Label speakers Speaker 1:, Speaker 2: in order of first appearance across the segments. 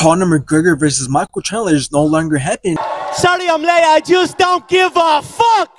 Speaker 1: Conor McGregor versus Michael Chandler is no longer happening.
Speaker 2: Sorry I'm late, I just don't give a fuck!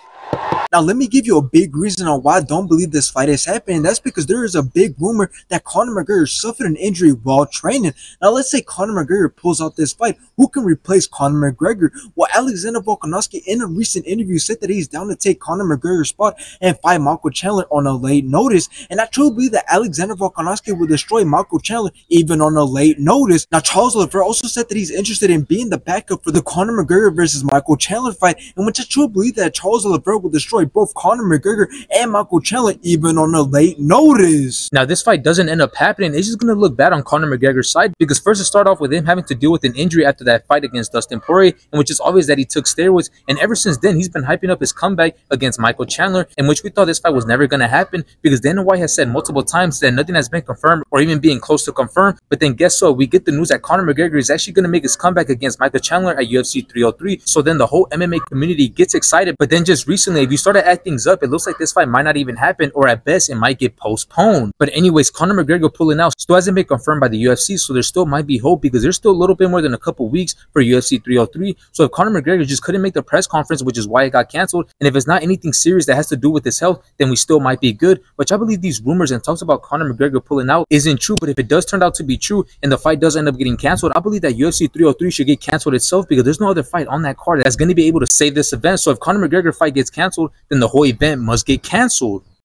Speaker 1: Now, let me give you a big reason on why I don't believe this fight is happening. That's because there is a big rumor that Conor McGregor suffered an injury while training. Now, let's say Conor McGregor pulls out this fight. Who can replace Conor McGregor? Well, Alexander Volkanovski in a recent interview said that he's down to take Conor McGregor's spot and fight Michael Chandler on a late notice. And I truly believe that Alexander Volkanovski will destroy Michael Chandler even on a late notice. Now, Charles Oliveira also said that he's interested in being the backup for the Conor McGregor versus Michael Chandler fight, in which I truly believe that Charles Oliveira will destroy both Conor McGregor and Michael Chandler even on a late notice.
Speaker 3: Now, this fight doesn't end up happening. It's just going to look bad on Conor McGregor's side, because first it started off with him having to deal with an injury after that fight against Dustin Poirier, in which is obvious that he took steroids, and ever since then he's been hyping up his comeback against Michael Chandler, in which we thought this fight was never going to happen, because Dana White has said multiple times that nothing has been confirmed or even being close to confirmed. But then guess what? We get the news that Conor McGregor is actually going to make his comeback against Michael Chandler at UFC 303. So then the whole MMA community gets excited. But then just recently, if you start to add things up, it looks like this fight might not even happen, or at best it might get postponed. But anyways, Conor McGregor pulling out still hasn't been confirmed by the UFC, so there still might be hope, because there's still a little bit more than a couple weeks for UFC 303. So if Conor McGregor just couldn't make the press conference, which is why it got canceled, and if it's not anything serious that has to do with his health, then we still might be good. Which I believe these rumors and talks about Conor McGregor pulling out isn't true. But if it does turn out to be true and the fight does end up getting canceled, I believe that UFC 303 should get canceled itself, because there's no other fight on that card that's going to be able to save this event. So if Conor McGregor fight gets canceled, then the whole event must get canceled.